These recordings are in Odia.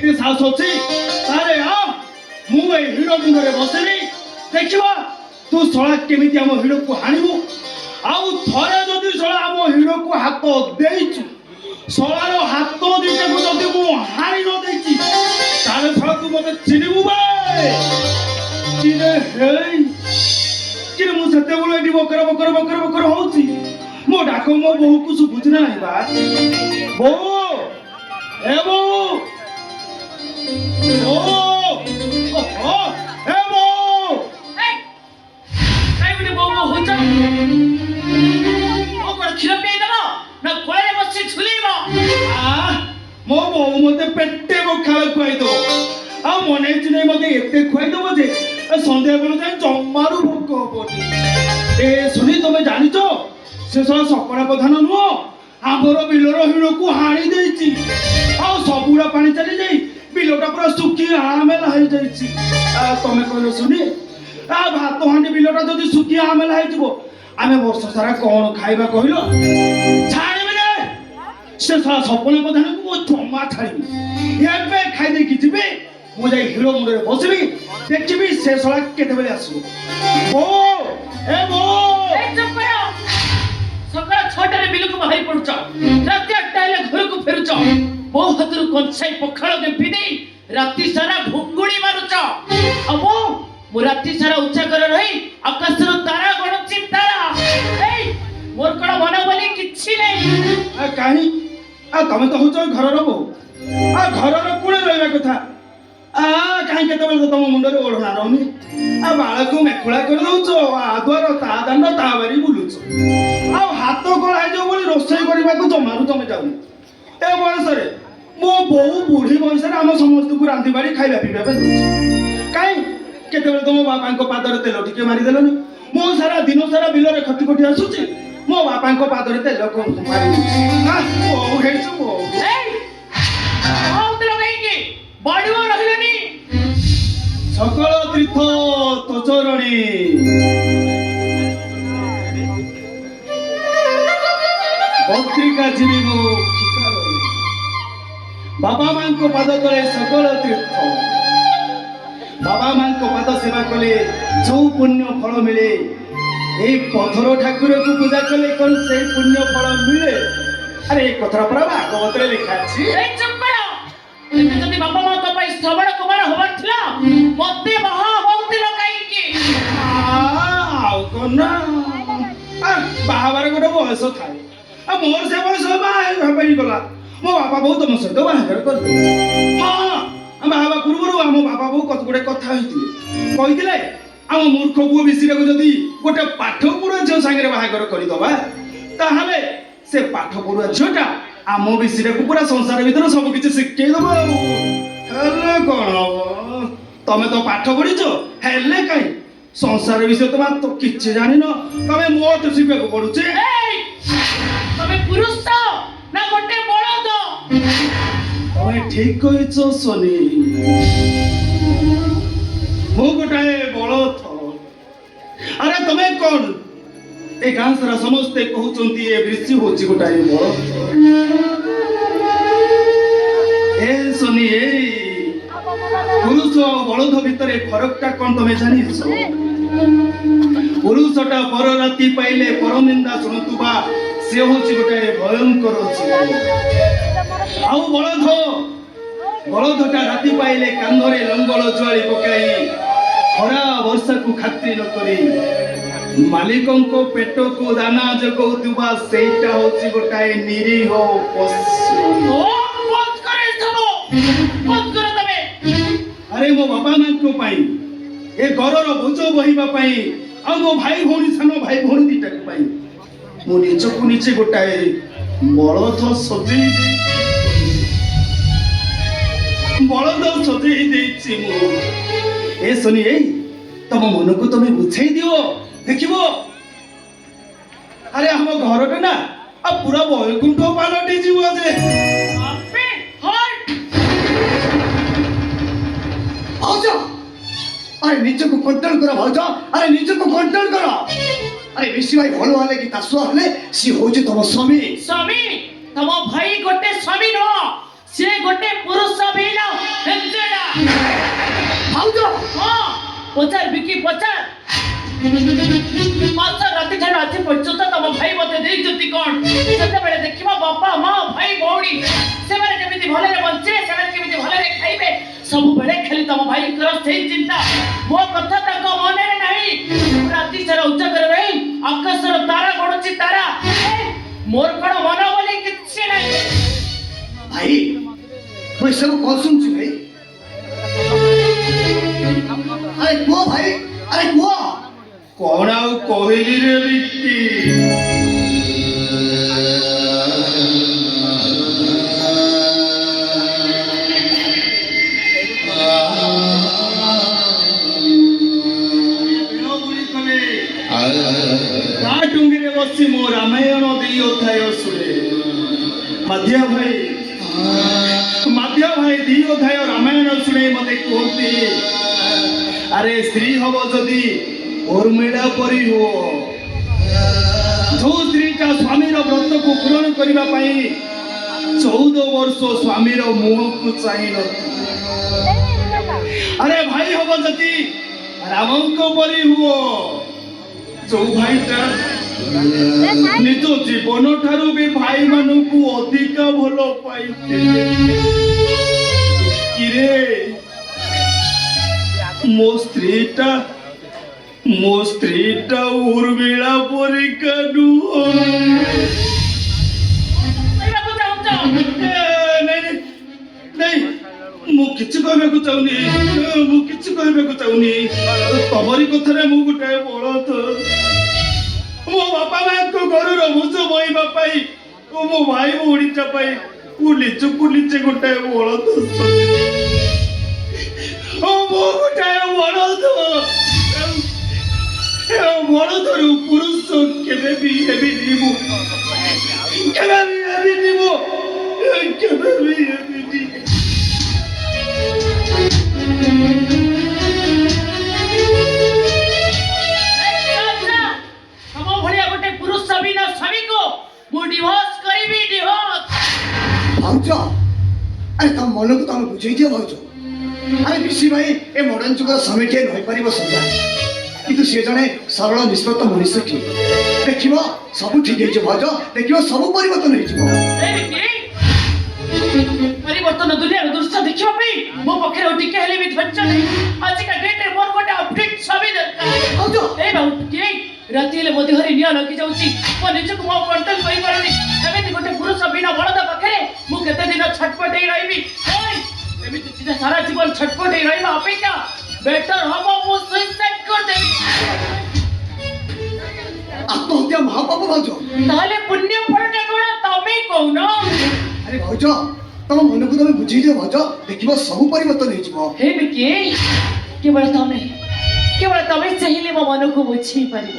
ଏତେ ସାହସ ଅଛି ତାହେଲେ ମୁଁ ଏଇ ହିଡ଼ ମୁଣ୍ଡରେ ବସିବି ଦେଖିବା ତୁ ଶଳା କେମିତି ଆମ ହିଡ଼କୁ ହାଣିବୁ ଆଉ ଥରେ ଯଦି ଶଳା ଆମ ହିଡ଼କୁ ହାତ ଦେଇଛୁ ଶଳାର ହାତ ଦିଟାକୁ ଯଦି ମୁଁ ହାଣି ନ ଦେଇଛି ତାହେଲେ ଶଳା ତୁ ମତେ ଚିହ୍ନିବୁ କିରେ ମୁଁ ସେତେବେଳେ ଏଠି ବକର ବକର ବକର ବକର ହଉଛି ମୋ ଡାକ ମୋ ବୋଉକୁ ଶୁଭୁଛି ନା ନାହିଁ ବା ବୋଉ ଏ ବୋଉ ମୋ ବୋଉ ମତେ ପେଟେ ପଖାଳ ଖୁଆଇଦବ ଆଉ ମନେ ନାହିଁ ମତେ ଏତେ ଖୁଆଇଦବ ଯେ ସନ୍ଧ୍ୟା ବେଳ ଯାଏ ଜମାରୁ ଭୋକ ହବନି ଏ ଶୁଣି ତମେ ଜାଣିଛ ସେ ସବୁ ସକଳା ପ୍ରଧାନ ନୁହଁ ଆମର ବିଲର ହିଡ଼କୁ ହାଣି ଦେଇଛି ଆଉ ସବୁଗୁଡା ପାଣି ଚାଲି ଯାଇ ବିଲଟା ପୁରା ଶୁଖି ଆମେଲା ହେଇଯାଇଛି ତମେ କହିଲ ଶୁଣି ଭାତ ହାଣ୍ଡି ବିଲଟା ଯଦି ଶୁଖି ଆମେଲା ହେଇଯିବ ଆମେ ବର୍ଷ ସାରା କଣ ଖାଇବା କହିଲ ଛାଡ଼ିବି ରେ ସେ ଶଳା ସପନା ପ୍ରଧାନକୁ ମୁଁ ଜମା ଛାଡ଼ିବି ଏବେ ଖାଇଦେଇକି ଯିବି ମୁଁ ଯାଇ ହିଡ଼ ମୁଣ୍ଡରେ ବସିବି ଦେଖିବି ସେ ଶଳା କେତେବେଳେ ଆସିବ ସକାଳ 6টাରେ ବିଲକୁ ବାହାରି ପଡୁଛ ରାତି 8ଟା ହେଲେ ଘରକୁ ଫେରୁଛ ବୋଉ ହାତରୁ କଂସାଇ ପଖାଳ ଗେମ୍ପି ଦେଇ ରାତି ସାରା ଘୁଙ୍ଗୁଳି ମାରୁଛ ଆଉ ମୁଁ ରାତି ସାରା ଉଚ୍ଚାକର ରହି ଆକାଶରୁ ତାରା ଗଣୁଛି ତାରା ମୋର କଣ ମନ ବୋଲି କିଛି ନାହିଁ କାହିଁ ତମେ ତ ହଉଛ ଘରର ବୋଉ ଘରର କୋଣେ ରହିବା କଥା କାହିଁ କେତେବେଳେ ତମ ମୁଣ୍ଡରେ ଓଢ଼ଣା ରହୁନି ବାଳକୁ ମେକୁଳା କରିଦଉଛ ଆଦୁଆର ତା ଦାଣ୍ଡ ତା ବାରି ବୁଲୁଛ ଆଉ ହାତ କଳା ହେଇଯିବ ବୋଲି ରୋଷେଇ କରିବାକୁ ଜମାରୁ ତମେ ଯାଉନି ଏ ବୟସରେ ମୋ ବୋଉ ବୁଢୀ ବୟସରେ ଆମ ସମସ୍ତଙ୍କୁ ରାନ୍ଧି ବାଢି ଖାଇବା ପିଇବା ପାଇଁ ଦଉଛି କାହିଁ କେତେବେଳେ ତମ ବାପାଙ୍କ ପାଦରେ ତେଲ ଟିକେ ମାରିଦେଲନି ମୁଁ ସାରା ଦିନ ସାରା ବିଲରେ ଖଟି ଖଟି ଆସୁଛି ମୋ ବାପାଙ୍କ ପାଦରେ ତେଲ ମାରି ବୋଉ ହେଇଛୁ ବୋଉ ସକଳ ତୀର୍ଥ ତୋ ଚରଣୀ ପତ୍ରିକା ଯିବି ମୁଁ ବାବା ମାଙ୍କ ପାଦ ତଳେ ସକଳ ତୀର୍ଥ ବାବା ମାଙ୍କ ପାଦ ସେବା କଲେ ଯୋଉ ପୁଣ୍ୟ ଫଳ ମିଳେ এই পথর ঠাকুরকে পূজা করলে কোন সেই পুণ্য ফল মিলে আরে এই কথাটা পুরা ভাগবতরে লেখা আছে এই চুপ করো তুমি যদি বাবা মা তো পাই শ্রবণ কুমার হবার ছিল মতে মহা ভক্তি লগাইকি আও কোন বাহাবার গোটে বয়স থাকে মোর সে বয়স বাহাই গলা ମୋ ବାପା ବୋଉ ତମ ସହିତ ବାହାଘର କରିଦେଲେ ବାହାବା ପୂର୍ବରୁ ଆମ ବାପା ବୋଉ କତ ଗୁଡେ କଥା ହେଇଥିଲେ କହିଥିଲେ ଆମ ମୂର୍ଖ ପୁଅ ବିଷୟକୁ ଯଦି ଗୋଟେ ପାଠ ପଢୁଆ ଝିଅ ସାଙ୍ଗରେ ବାହାଘର କରିଦବା ତାହେଲେ ସେ ପାଠ ପଢୁଆ ଝିଅଟା ଆମ ବିଷୟକୁ ପୁରା ସଂସାର ଭିତରେ ସବୁ କିଛି ଶିଖେଇ ଦବ ହେଲେ କଣ ତମେ ତ ପାଠ ପଢିଛ ହେଲେ କାହିଁ ସଂସାର ବିଷୟ ତ କିଛି ଜାଣିନ ତମେ ମୋଠୁ ଶିଖିବାକୁ ପଡୁଛି ତମେ ପୁରୁଷ ନା ଗୋଟେ ବଳଦ ତମେ ଠିକ କହିଛ ସୋନି ମୁଁ ଗୋଟାଏ ବଳଦ ଆରେ ତମେ କଣ ଏ ଗାଁ ସାରା ସମସ୍ତେ କହୁଛନ୍ତି ଏ ବୃଷି ହଉଛି ଗୋଟାଏ ବଳଦ ଏ ସୋନି ଏଇ ପୁରୁଷ ଆଉ ବଳଦ ଭିତରେ ଫରକଟା କଣ ତମେ ଜାଣିଛ ପୁରୁଷଟା ପର ରାତି ପାଇଲେ ପରନିନ୍ଦା ଶୁଣୁଥିବା ସେ ହଉଛି ଗୋଟାଏ ଭୟଙ୍କର ଆଉ ବଳଦଟା ରାତି ପାଇଲେ କାନ୍ଧରେ ଲଙ୍ଗଳ ଜୁଆଳି ପକାଇ ଖରା ବର୍ଷାକୁ ଖାତିର ନ କରି ମାଲିକଙ୍କ ପେଟକୁ ଦାନା ଯୋଗାଉଥିବା ସେଇଟା ହଉଛି ଗୋଟାଏ ନିରୀହ ପଶୁ ଆରେ ମୋ ବାପା ମାଙ୍କ ପାଇଁ ଏ ଘରର ବୋଝ ବହିବା ପାଇଁ ଆଉ ମୋ ଭାଇ ଭଉଣୀ ସାନ ଭାଇ ଭଉଣୀ ଦିଟାକୁ ପାଇଁ ମୁଁ ନିଜକୁ ନିଜେ ଗୋଟାଏ ବଳଦ ସଜେଇ ଦେଇଛି ମୁଁ ଏ ଶୁଣି ଏଇ ତମ ମନକୁ ତମେ ବୁଝେଇ ଦିଅ ଦେଖିବ ଆରେ ଆମ ଘରଟା ନା ଆଉ ପୁରା ବୈକୁଣ୍ଠ ପାଲଟି ଯିବ ଯେ আরে নিজকে কন্ট্রোল করো ভাউজ আরে নিজকে কন্ট্রোল করো আরে বেশি ভাই ভালো হলে কি তা শুয়া হলে সি হচ্ছে তোমার স্বামী স্বামী তম ভাই গোটে স্বামী ন সে গোটে পুরুষ বিল পচার বিকি পচার মাছ রাতে ঠাରୁ ଆଜି ପର୍ଯ୍ୟନ୍ତ ତମ ଭାଇ ମତେ ଦେଇଛନ୍ତି କ'ଣ ସେତେବେଳେ ଦେଖିବ ବାପା ମା ଭାଇ ଭଉଣୀ ସେମାନେ କେମିତି ଭଲରେ ବଞ୍ଚିବେ ସେମାନେ କେମିତି ଭଲରେ ଖାଇବେ ସବୁବେଳେ ଖାଲି ତମ ଭାଇଙ୍କର ସେଇ ଚିନ୍ତା ମୋ କଥା ତାଙ୍କ ମନରେ ନାହିଁ ରାତି ସାରା ଉଜାଗର ରହି ଆକାଶର ତାରା ଗଣୁଛି ତାରା ମୋର କ'ଣ ମନ ବୋଲି କିଛି ନାହିଁ ଭାଇ ମୁଁ ଏସବୁ କଣ ଶୁଣୁଛି ଭାଇ ଆରେ କୁହ ଭାଇ ଆରେ କୁହ କଣ ଆଉ କହିଲି ରେ ବିକି ତା ଡୁଙ୍ଗିରେ ବସି ମୋ ରାମାୟଣ ଦେଇ ଅଧ୍ୟାୟ ଶୁଣେ ମାଧ୍ୟ ଭାଇ ଦି ଅଧ୍ୟାୟ ରାମାୟଣ ଶୁଣେ ମତେ କୁହନ୍ତି ଆରେ ସ୍ତ୍ରୀ ହବ ଯଦି ଉର୍ମିଳା ପରି ହୁଅ ଯୋଉ ସ୍ତ୍ରୀଟା ସ୍ୱାମୀର ବ୍ରତକୁ ପୂରଣ କରିବା ପାଇଁ 14 ବର୍ଷ ସ୍ୱାମୀର ମୁହଁକୁ ଚାହିଁ ନଥିଲା ଆରେ ଭାଇ ହବ ଯଦି ରାମଙ୍କ ପରି ହୁଅ ଯୋଉ ଭାଇଟା ନିଜ ଜୀବନ ଠାରୁ ବି ଭାଇମାନଙ୍କୁ ଅଧିକା ଭଲ ପାଇଥିଲେ କିରେ ମୋ ସ୍ତ୍ରୀଟା ଉର୍ମିଳା ପରିକା ନୁହଁ ନାଇଁ ମୁଁ କିଛି କହିବାକୁ ଚାହୁଁନି ତମରି କଥାରେ ମୁଁ ଗୋଟେ ବଳଦ ମୋ ବାପା ମାଙ୍କ ଘରର ବୋଝ ବୋହିବା ପାଇଁ ମୋ ଭାଇ ଭଉଣୀଟା ପାଇଁ ମୁଁ ନିଜକୁ ନିଜେ ଗୋଟେ ବଳଦ ବଳଦରୁ ପୁରୁଷ କେବେ ବି ହେବିନି ମୁଁ ଭାଉଜ ଆରେ ତମ ମନକୁ ତମେ ବୁଝେଇ ଦିଅ ଭାଉଜ ଆରେ ବିଶି ଭାଇ ଏ ମଡର୍ଣ୍ଣ ଯୁଗର ସମୀକ୍ଷା ରହିପାରିବ ସଦା କିନ୍ତୁ ସେ ଜଣେ ସରଳ ନିଷ୍ପତ୍ତ ମଣିଷ ଠିକ ଦେଖିବ ସବୁ ଠିକ ହେଇଯିବ ଭାଉଜ ଦେଖିବ ସବୁ ପରିବର୍ତ୍ତନ ହେଇଯିବ ପରିବର୍ତ୍ତନ ଦୁନିଆର ଦୃଶ୍ୟ ଦେଖିବା ପାଇଁ ମୋ ପାଖରେ ଆଉ ଟିକେ ହେଲେ ବି ଧୈର୍ଯ୍ୟ ନାହିଁ ଆଜିକା ଡେଟରେ ମୋର ଗୋଟେ ଅପଡେଟ୍ ଛବି ଦରକାର ରାତି ହେଲେ ମୋ ଦେହରେ ନିଆଁ ଲାଗି ଯାଉଛି ମୋ ନିଜକୁ ମୁଁ କଣ୍ଟ୍ରୋଲ କରିପାରୁନି ଏମିତି ଗୋଟେ ପୁରୁଷ ବିନା ବଳଦ ପାଖରେ ମୁଁ କେତେ ଦିନ ଛଟପଟ ହେଇ ରହିବି ଏମିତି ସାରା ଜୀବନ ଛଟପଟ ହେଇ ରହିବା ଅପେକ୍ଷା ବେଟର ହବ ମୁଁ ସୁଇସାଇଡ କରିଦେବି ଆତ୍ମହତ୍ୟା ମହାପାପ ଭାଉଜ ତାହେଲେ ପୁଣ୍ୟ ଫଳଟା କ'ଣ ତମେ କହୁନ ଆରେ ଭାଉଜ ତମ ମନକୁ ତମେ ବୁଝେଇ ଦିଅ ଭାଉଜ ଦେଖିବ ସବୁ ପରିବର୍ତ୍ତନ ହେଇଯିବ ହେ ବିକି କେବଳ ତମେ ଚାହିଁଲେ ମୋ ମନକୁ ବୁଝେଇ ପାରିବ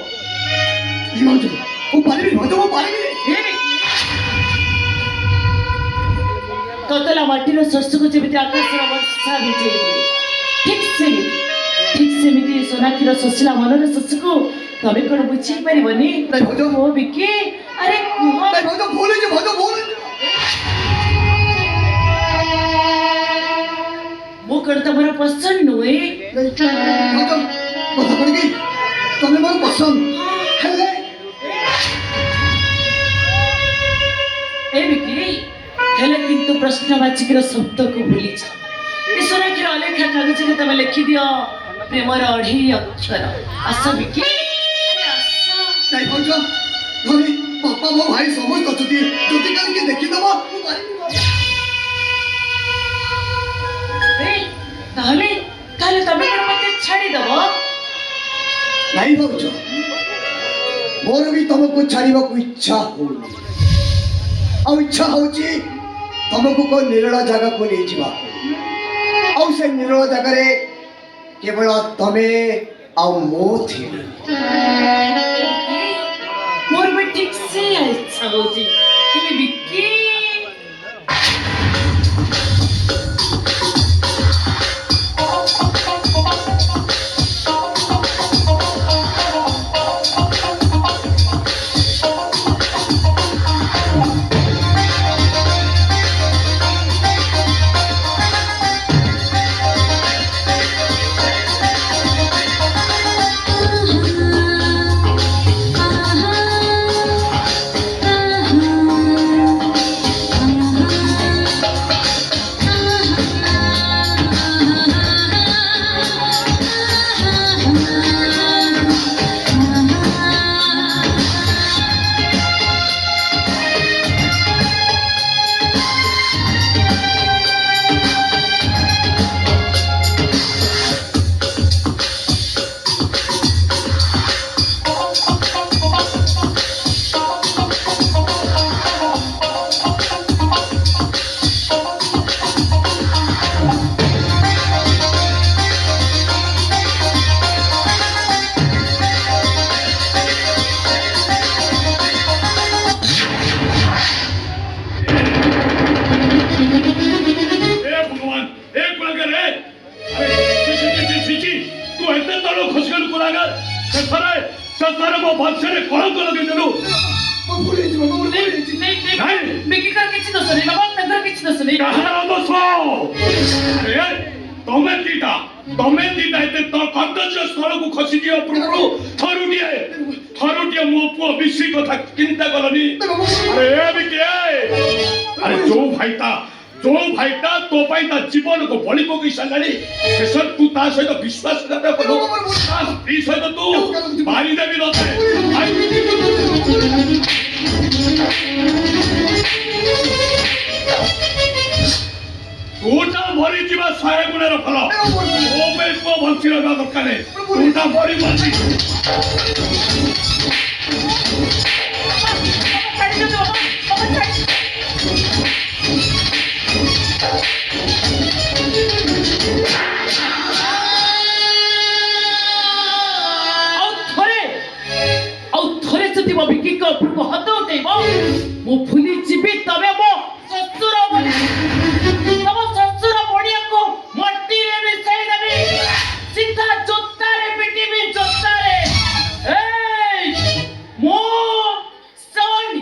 ଭାଉଜ ମୁଁ ପାରିବି ଭାଉଜ ମୁଁ ପାରିବି ତତଲା ମାଟିର ଶସ୍ୟକୁ ଯେମିତି ଆକାଶର ବର୍ଷା ଭିଜେଇ ଠିକ୍ ସେମିତି ସୋନାକ୍ଷୀର ଶୋଷିଲା ମନର ଶସ୍ୟକୁ ତମେ କ'ଣ ବୁଝେଇ ପାରିବନି ଓ ବିକି ଆରେ କୁହ ଭାଉଜ ଭୁଲ ହେଇଯିବ ଭାଉଜ ଭୁଲ ହେଇଯିବ ମୁଁ କ'ଣ ତମର ପସନ୍ଦ ନୁହେଁ ଭାଉଜ କଥା କଣ କି ତମେ ମୋର ପସନ୍ଦ ହେଲେ ଏ ବିକି ହେଲେ କିନ୍ତୁ ପ୍ରଶ୍ନବାଚୀର ଶବ୍ଦକୁ ଭୁଲିଛ ସୋନାକ୍ଷୀର ଅଲେଖା କାଗଜରେ ତମେ ଲେଖିଦିଅ ପ୍ରେମର 2.5 ଅକ୍ଷର ଆସ ବିକି ନାଇଁ ଭାଉଜ ଧରି ବାପା ମୋ ଭାଇ ସମସ୍ତ ଅଛନ୍ତି ଯଦି କାଲି କିଏ ଦେଖିଦବ ମୁଁ ପାରିବି ତାହେଲେ ତମେ କ'ଣ ମତେ ଛାଡ଼ିଦବ ନାଇଁ ଭାଉଜ ମୋର ବି ତମକୁ ଛାଡ଼ିବାକୁ ଇଚ୍ଛା ହଉନି ଆଉ ଇଚ୍ଛା ହଉଛି ତମକୁ କୋଉ ନିରୋଳା ଜାଗାକୁ ନେଇଯିବା ଆଉ ସେ ନିରୋଳା ଜାଗାରେ କେବଳ ତମେ ଆଉ ମୁଁ ଥିବି ମୋର ବି ଠିକ୍ ସେ ଇଚ୍ଛା ହଉଛି ହେଲେ ବିକି ए कुलागर रे अरे छी तू एते तळो खसगल कुलागर ससरे मो भक्षरे कलंक लगे देलु ମୋ ଭୁଲ ହେଇଛି ବାବା ମୋର ଭୁଲ ହେଇଛି ନାଇଁ। ବିକିକାର କିଛି ଦୋଷ ନାହିଁ ବାବା ତାଙ୍କର କିଛି ଦୋଷ ନାହିଁ କାହାର ଦୋଷ ଆରେ ତମେ ଦିଟା ଏତେ ତ କର୍ତ୍ତବ୍ୟ ସ୍ଥଳକୁ ଖସି ଯିବା ପୂର୍ବରୁ ଥରୁଟିଏ ମୋ ପୁଅ ବିଶି କଥା ଚିନ୍ତା କଲନି ଆରେ ଏ ବିକେ ଆରେ ଯୋଉ ଭାଇଟା ତୋ ପାଇଁ ତା ଜୀବନକୁ ବଳି ପକେଇ ସାରିଲାଣି ଶେଷରେ ତୁ ତା ସହିତ ବିଶ୍ୱାସଘାତ କଲୁ ତା ସ୍ତ୍ରୀ ସହିତ ତୁ ମାରିଦେବି ନଥାଏ ତୋଟା ମରିଯିବା 100 ଗୁଣର ଫଳ ମୋ ପାଇଁ ପୁଅ ବଞ୍ଚି ରହିବା ଦରକାର ତୋଟା ମରି ବଞ୍ଚି ଆଉ ଥରେ ଯଦି ମୋ ବିକିଙ୍କ ଉପରକୁ ହାତ ଉଠେଇବ ମୁଁ ଭୁଲି ଯିବି ତବେ ମୋ ଶ୍ୱଶୁର ତମ ଶ୍ୱଶୁର ବଢିଆକୁ ମଟିରେ ମିଶାଇ ଦେବି ସିଧା ଜୋତାରେ ପିଟିବି ଜୋତାରେ ମୋ ସନି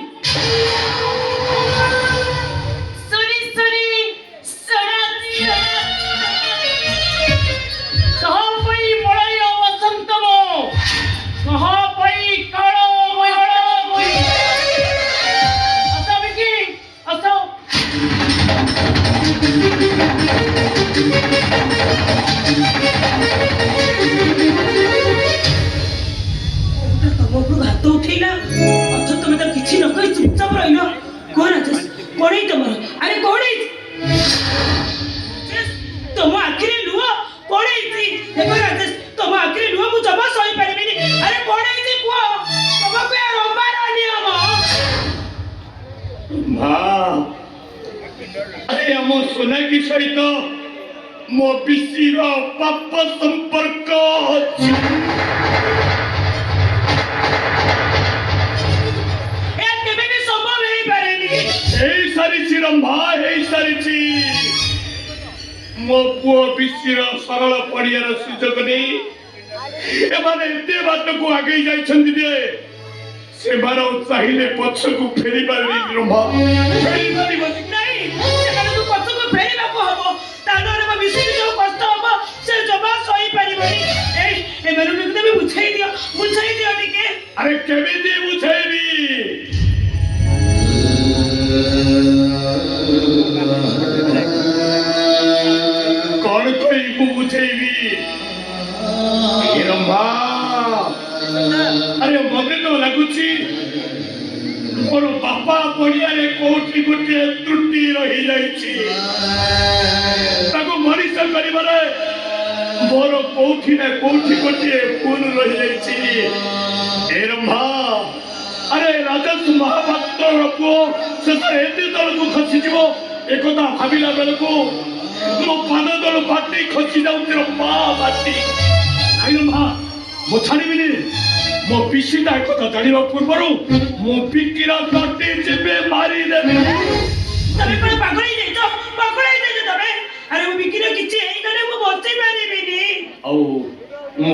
अरे ଆମ सोनाकी सहित ମୋ ବିଶିର ପାପ ସମ୍ପର୍କ ଅଛି ସାରିଛି ରମ୍ଭା ହେଇ ସାରିଛି ମୋ ପୁଅ ବିଶିର ସରଳ ପଡ଼ିଆର ସୁଯୋଗ ନେଇ ଏମାନେ ଏତେ ବାଟକୁ ଆଗେଇ ଯାଇଛନ୍ତି ଯେ ସେମାନେ ଚାହିଁଲେ ପଛକୁ ଫେରି ପାରିବେ ରମ୍ଭା ଫେରି ପାରିବନି नहीं ସେମାନଙ୍କୁ ପଛକୁ ଫେରିବାକୁ ହବ ତାଙ୍କର ବିଶିର ଯୋଉ କଷ୍ଟ ହବ ସେ ଜମା ସହି ପାରିବନି ଏମାନଙ୍କୁ ତମେ ବୁଝାଇ ଦିଅ ଟିକେ अरे केमिति बुझेबी कौन कोई बुझेबी रंभा अरे मते तो लगुची मोर बापा पड़िया रे कोठी गोटे त्रुटि रही जाईची ताको मनीष करिबारे मोर कोठी ना कोठी गोटे भूल रही जाईची ए रंभा अरे राजस्व महापात्र पुओ शेषे एते तलକୁ ଖସିଯିବ एकथा ଭାବିଲା ବେଳକୁ ମୋ ପାଦ ତଳୁ ବାଟି ଖସି ଯାଉଛି ରମ୍ଭା ବାଟି ଆଇ ରମ୍ଭା ମୁଁ ଛାଡ଼ିବିନି ମୋ ପିସିଟା ଏକଥା ଜାଣିବା ପୂର୍ବରୁ ମୁଁ ବିକିର ତଟି ଯିବେ ମାରିଦେବି ତମେ କଣ ପାଗଳ ହେଇଯାଇଛ ତମେ ଆରେ ମୁଁ ବିକିର କିଛି ହେଇଗଲେ ମୁଁ ବଞ୍ଚି ପାରିବିନି ଆଉ ମୋ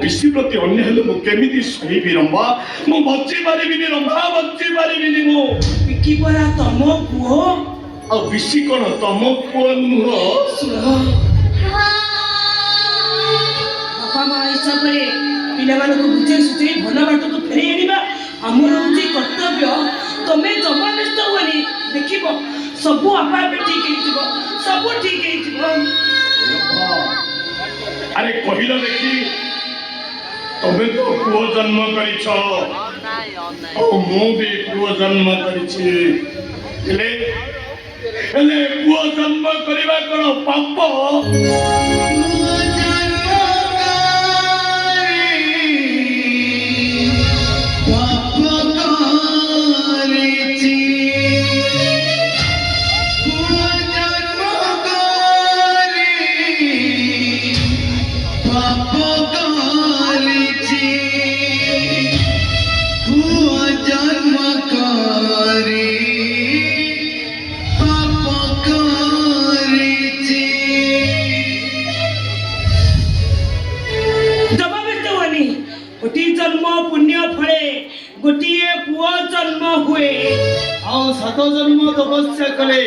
ବିଶି ପ୍ରତି ଅନ୍ୟ ହେଲେ ମୁଁ କେମିତି ସହିବି ରମ୍ଭା ମୁଁ ବଞ୍ଚି ପାରିବିନି ରମ୍ଭା ବଞ୍ଚି ପାରିବିନି ମୁଁ ବିକି ପରା ତମ ପୁଅ ଆଉ ବିଶି କଣ ତମ ପୁଅ ନୁହଁ ବାପା ମା ହିସାବରେ ପିଲାମାନଙ୍କୁ ବୁଝେଇ ସୁଝେଇ ଭଲ ବାଟକୁ ଫେରେଇ ଆଣିବା ଆମର ହଉଛି କର୍ତ୍ତବ୍ୟ ତମେ ଜମା ବ୍ୟସ୍ତ ହୁଅନି ଦେଖିବ ସବୁ ଆପେ ଆପେ ଠିକ ହେଇଯିବ अरे कहिल देखी तमे तो पुओ जन्म करिछ मु भी पुओ जन्म करिछि हेले पुओ जन्म करिबा कोन पाप जन्म करे पाप କଲେ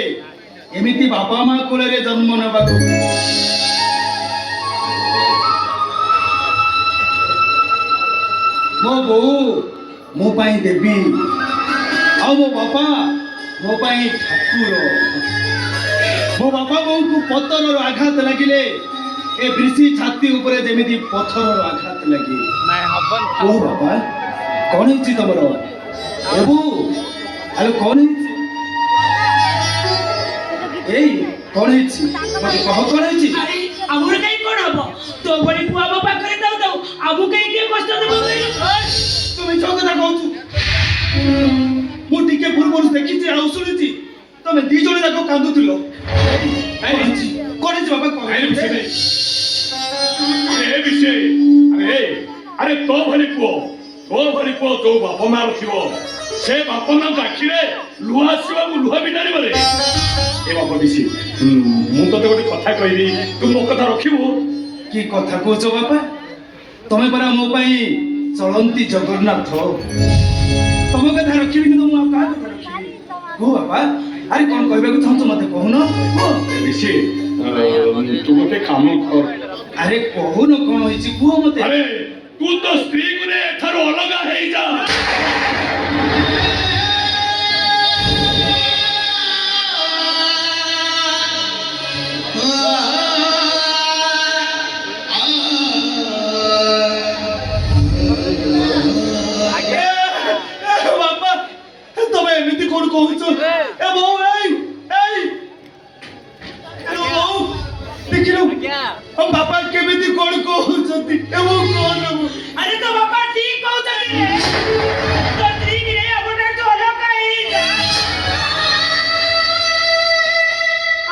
ଏମିତି ବାପା ମା କୋଳରେ ଜନ୍ମ ନେବାକୁ। ମୋ ବୋଉ ମୋ ପାଇଁ ଦେବୀ ଆଉ ମୋ ବାପା ମୋ ପାଇଁ ଠାକୁର। ମୋ ବାପା ବୋଉଙ୍କୁ ପତରର ଆଘାତ ଲାଗିଲେ ଏ ବ୍ରିସି ଛାତି ଉପରେ ଯେମିତି ପଥରର ଆଘାତ ଲାଗେ। ଓ ବାପା କଣ ହେଇଛି ତମର? ଏବୁ ଆଲୋ କଣ ହେଇଛି? ଏଇ କଣ ହେଇଛି ମତେ କହ, କଣ ହେଇଛି? ଆରେ ଆମର କାଇଁ କଣ ହବ? ତୋ ଭଳି ପୁଅ ଆମ ପାଖରେ ଥାଉ ଥାଉ ଆମକୁ କାଇଁ କିଏ କଷ୍ଟ ଦେବ? ତୁ ମିଛ କଥା କହୁଛୁ। ମୁଁ ଟିକେ ପୂର୍ବରୁ ଦେଖିଛି ଆଉ ଶୁଣିଛି ତମେ ଦି ଜଣ ଯାକ କାନ୍ଦୁଥିଲ। କଣ ହେଇଛି ବାପା କଣ ଆରେ ବିଷୟ ନାହିଁ। ଏ ବିଷୟ ଆରେ ତୋ ଭଳି ପୁଅ ଯୋଉ ବାପା ମା ରଖିବ ସେ ବାପା ମାଙ୍କ ଆଖିରେ ଲୁହ ଆସିବାକୁ ଲୁହ ବି ଟାଣିବରେ। ଏ ବାପା ବିଷୟ ମୁଁ ତତେ ଗୋଟେ କଥା କହିବି, ତୁ ମୋ କଥା ରଖିବୁ। କି କଥା କହୁଛ ବାପା? ତମେ ପରା ମୋ ପାଇଁ ଚଳନ୍ତି ଜଗନ୍ନାଥ। ତମ କଥା ରଖିବି କିନ୍ତୁ ମୁଁ ଆଉ କାହା କଥା ରଖିବି? କୁହ ବାପା, ଆରେ କଣ କହିବାକୁ ଚାହୁଁଛ ମତେ କହୁନ? ବିଷୟ ତୁ ଗୋଟେ କାମ କର। ଆରେ କହୁନ କଣ ହେଇଛି କୁହ ମତେ। ଆରେ ତୁ ତ ସ୍ତ୍ରୀକୁ ନେ ଏଠାରୁ ଅଲଗା ହେଇଯା। ବାପା ତମେ ଏମିତି କଣ କହୁଛ? ଏ ବୋଉ ବୋଉ ଦେଖିଲୁ ବାପା କେମିତି କଣ କହୁଛନ୍ତି? ଏ ବୋଉ କଣ? ଆରେ ତୋ ବାପା ଠିକ କହୁଛନ୍ତି ରେ। ତୋ ସ୍ତ୍ରୀ କି ରେ ଆମଠାରୁ ଅଲଗା ହେଇଯା।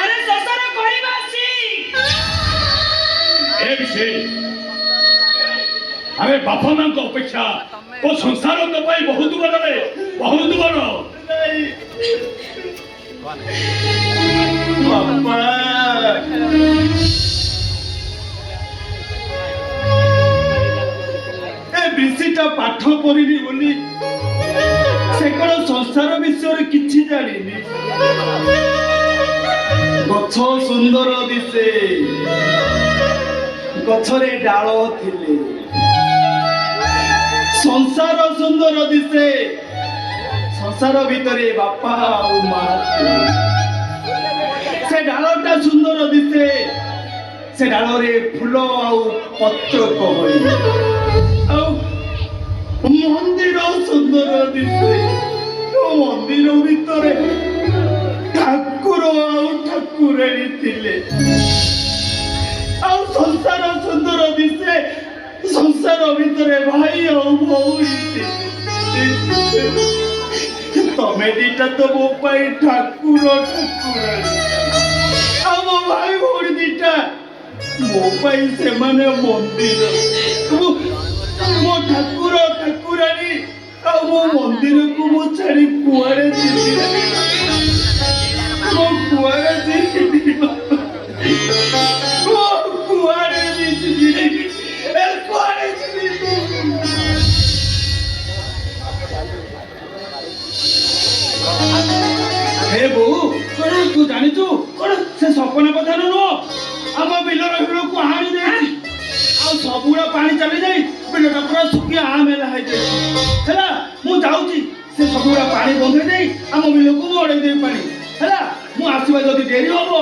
ଆରେ ଶେଷରେ କହିବା ଏ ବିଷୟ ଆରେ ବାପା ମାଙ୍କ ଅପେକ୍ଷା ଓ ସଂସାର ତୋ ପାଇଁ ବହୁତ ବଡ ରେ, ବହୁତ ବଡ। ବାପା ଏ ବେଶୀଟା ପାଠ ପଢିନି ବୋଲି ସେ କଣ ସଂସାର ବିଷୟରେ କିଛି ଜାଣିନି। ଗଛ ସୁନ୍ଦର ଦିଶେ, ଗଛରେ ଡାଳ ଥିଲେ। ସଂସାର ସୁନ୍ଦର ଦିଶେ, ସଂସାର ଭିତରେ ବାପା ଆଉ ମା। ସେ ଡାଳଟା ସୁନ୍ଦର ଦିଶେ, ସେ ଡାଳରେ ଫୁଲ ଆଉ ପତ୍ର କହଳି। ଆଉ ମନ୍ଦିର ସୁନ୍ଦର ଦିଶେ, ମନ୍ଦିର ଭିତରେ ଠାକୁର ଆଉ ଠାକୁରାଣୀ ଥିଲେ। ଆଉ ସଂସାର ସୁନ୍ଦର ଦିଶେ, ସଂସାର ଭିତରେ ଭାଇ ଆଉ ଭଉଣୀ ଥିଲେ। ତମେ ଦିଟା ତ ମୋ ପାଇଁ ଠାକୁର ଠାକୁରାଣୀ, ଆଉ ମୋ ଭାଇ ଭଉଣୀ ଦିଟା ମୋ ପାଇଁ ସେମାନେ ମନ୍ଦିର। ମୋ ଠାକୁର ଠାକୁରାଣୀ ଆଉ ମୋ ମନ୍ଦିରକୁ ମୁଁ ଛାଡି କୁଆଡେ ଯିବି? ମୋ କୁଆଡେ ଯିବି? ମୋ କୁଆଡେ ଯିବି? କୁଆଡେ ଯିବି? ହେ ବୋଉ କଣ ତୁ ଜାଣିଛୁ କଣ ସେ ସପନ କଥା ନୁହଁ? ଆମ ବିଲର ହିଡ଼କୁ ହାଣି ଦେଇଛି ଆଉ ସବୁଗୁଡା ପାଣି ଚାଲି ଯାଇ ବିଲଟା ପୁରା ଶୁଖିଆ ମେଲା ହେଇଯାଇଛି। ହେଲା ମୁଁ ଯାଉଛି ସେ ସବୁଗୁଡା ପାଣି ବନ୍ଧେଇ ଦେଇ ଆମ ବିଲକୁ ମୁଁ ଅଡେଇ ଦେବି ପାଣି। ହେଲା ମୁଁ ଆସିବା ଯଦି ଡେରି ହବ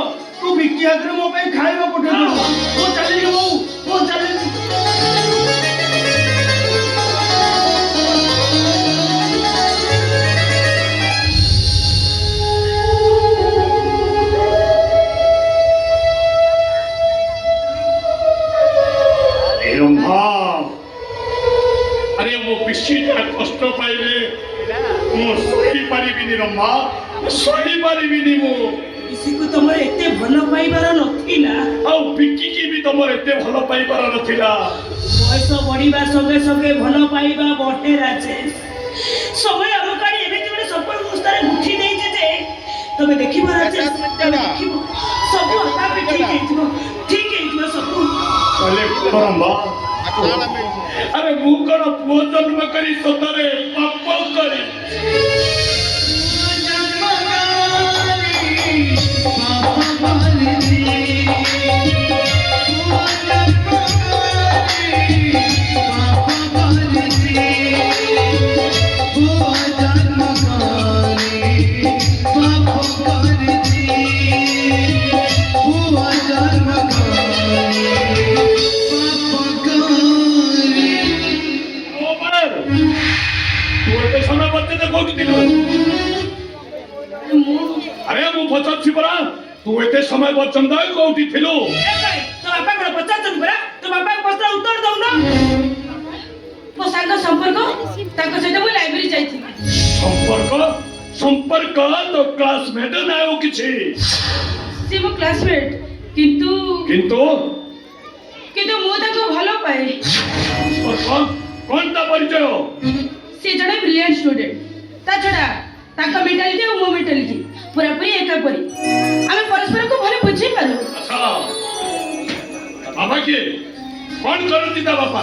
ତୁ ବିକି ହାତରେ ମୋ ପାଇଁ ଖାଇବା ପଠେଇ ଦେବୁ। ମୁଁ ଚାଲିଲି ବୋଉ, ମୁଁ ଚାଲିଲି। আরে ମୋ ପିସିଟା କଷ୍ଟ ପାଇଲେ ମୁଁ ସହିପାରିବିନି ରମ୍ଭା, ସହିପାରିବିନି ମୁଁ। ପିସିକୁ ତମର ଏତେ ଭଲ ପାଇବାର ନଥିଲା। ଆଉ ବିକିକି ବି ତମର ଏତେ ଭଲ ପାଇବାର ନଥିଲା। ବୟସ ବଢିବା ସଙ୍ଗେ ସଙ୍ଗେ ଭଲ ପାଇବା ବଢେ ରାଜେଶ। ସମୟ ଆମକାରୀ ଏମିତି ଗୋଟେ ସଫଳ ଅବସ୍ଥାରେ ଉଠି ଦେଇଛି ଯେ ତମେ ଦେଖିବ ରାଜେଶ, ତମେ ଦେଖିବ ସବୁ ଆପେ ଠିକ ହେଇଯିବ, ଠିକ ହେଇଯିବ ସବୁ। କହିଲେ ରମ୍ଭା, ଆରେ ମୁଁ କଣ ପୁଅ ଜନ୍ମ କରି ସତରେ ପାପ କରି? ତୁ ଏତେ ସମୟ ପର୍ଯ୍ୟନ୍ତ କୋଉଠି ଥିଲୁ? ଆରେ ମୁଁ ପଚାରୁଛି ପରା, ତୁ ଏତେ ସମୟ ପର୍ଯ୍ୟନ୍ତ କୋଉଠି ଥିଲୁ? ତୋ ବାପା କଣ ପଚାରୁଛନ୍ତି ପରା? ତୋ ବାପାଙ୍କ ପ୍ରଶ୍ନ ଉତ୍ତର ଦଉନ। ମୋ ସାଙ୍ଗ ସମ୍ପର୍କ, ତାଙ୍କ ସହିତ ମୁଁ ଲାଇବ୍ରେରୀ ଯାଇଥିଲି। ସମ୍ପର୍କ? ସମ୍ପର୍କ ତ କ୍ଲାସମେଟ ନା ଆଉ କିଛି? ସେ ମୋ କ୍ଲାସମେଟ, କିନ୍ତୁ କିନ୍ତୁ କିନ୍ତୁ ମୁଁ ତାକୁ ଭଲ ପାଏ। କଣ ତା ପରିଚୟ? ସେ ଜଣେ ବ୍ରିଲିଆଣ୍ଟ ଷ୍ଟୁଡେଣ୍ଟ। ତା ଛଡା ତାଙ୍କ ମେଣ୍ଟାଲିଟି ଆଉ ମୋ ମେଣ୍ଟାଲିଟି ପୁରାପୁରି ଏକାପରି। ଆମେ ପରସ୍ପରକୁ ଭଲ ବୁଝିପାରୁ। ଆଚ୍ଛା, ବାବା କିଏ? କଣ କରନ୍ତି ତା ବାପା?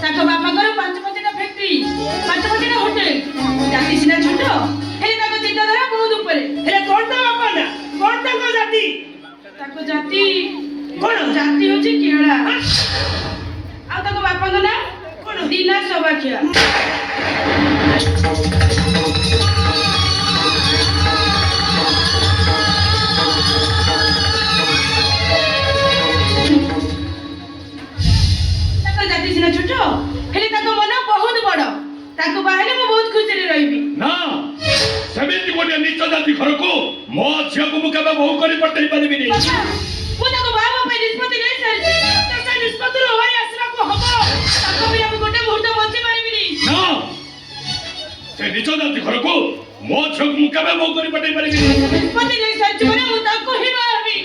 ତାଙ୍କ ବାପାଙ୍କର 5-5ଟା ଫ୍ୟାକ୍ଟ୍ରି, 5-5ଟା ହୋଟେଲ। ଜାତି ସିନା ଛୋଟ, ହେଲେ ତାଙ୍କ ଚିନ୍ତାଧାରା ବହୁତ ଉପରେ। ହେଲେ କଣ ତା ବାପା ନା? କଣ ତାଙ୍କ ଜାତି? ତାଙ୍କ ଜାତି କଣ? ଜାତି ହଉଛି କେଳା। ଆଉ ତାଙ୍କ ବାପାଙ୍କ ନାଁ କଣ? ଦିନା ସବାଖିଆ। ତାଙ୍କ ଜାତି ସିନା ଛୋଟ, ହେଲେ ତାଙ୍କ ମନ ବହୁତ ବଡ। ତାକୁ ବାହାହେଲେ ମୁଁ ବହୁତ ଖୁସିରେ ରହିବି। ନା, ସେମିତି ଗୋଟିଏ ନିଚ ଜାତି ଘରକୁ ମୋ ଝିଅକୁ ମୁଁ କେବେ ବୋହୂ କରି ପଠେଇ ପାରିବିନି। ମୁଁ ତାକୁ ବାହା ହେବା ପାଇଁ ନିଷ୍ପତ୍ତି ନେଇସାରିଛି। ସେ ନିଷ୍ପତ୍ତିରୁ ଓହରି ଆସିବାକୁ ହବ। ତାଙ୍କ ପାଇଁ ମୁଁ ଗୋଟେ ମୁହୂର୍ତ୍ତ ବଞ୍ଚି ପାରିବିନି। ନା, ସେ ନିଚ ଜାତି ଘରକୁ ମୋ ଝିଅକୁ ମୁଁ କେବେ ବୋହୂ କରି ପଠେଇ ପାରିବିନି। ନିଷ୍ପତ୍ତି ନେଇସାରିଛି ମାନେ ମୁଁ ତାକୁ ହିଁ ବାହା ହେବି।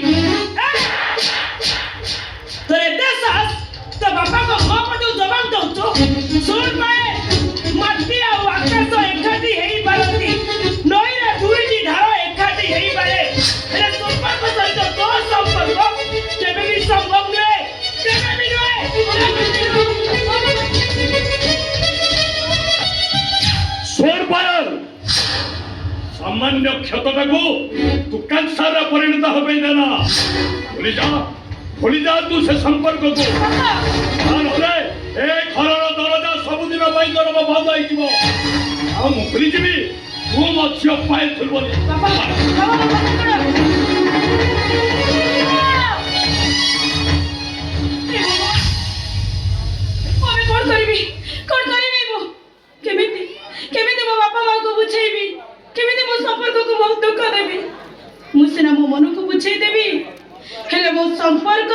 ତୋର ଏତେ ସାହସ, ତୋ ବାପାଙ୍କ ମୋ ପଟୁ ଜବାବ ଦଉଛୁ? ଶୁଣ ପାଏ, ମାଟି ଆଉ ଆକାଶ ଏକାଠି ହେଇପାରନ୍ତି, ନଈର ଦୁଇଟି ଧାର ଏକାଠି ହେଇପାରେ, ହେଲେ ସମ୍ପର୍କ ସହିତ ତୋ ସମ୍ପର୍କ କେବେ ବି ସମ୍ଭବ ନୁହେଁ। କେବେ ବି ନୁହେଁ। ଶୁଣ ପାୟଲ, ସାମାନ୍ୟ କ୍ଷତଟାକୁ ତୁ କ୍ୟାନ୍ସରରେ ପରିଣତ ହେବେ ନା। ଭୁଲି ଯା ତୁ ସେ ସମ୍ପର୍କକୁ। ନହେଲେ ଏ ଘରର ଦରଜା ସବୁଦିନ ପାଇଁ ତୋର ବନ୍ଦ ହେଇଯିବ। ଆଉ ମୁଁ ଭୁଲିଯିବି ତୁ ମୋ ଝିଅ ପାଇଥିଲୁ ବୋଲି। କେମିତି ମୋ ବାପା ମାଙ୍କୁ ବୁଝେଇବି? କେମିତି ମୋ ସମ୍ପର୍କକୁ ବହୁତ ଦୁଃଖ ଦେବି? ମୁଁ ସିନା ମୋ ମନକୁ ବୁଝେଇ ଦେବି, ହେଲେ ମୋ ସମ୍ପର୍କ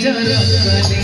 ना जाने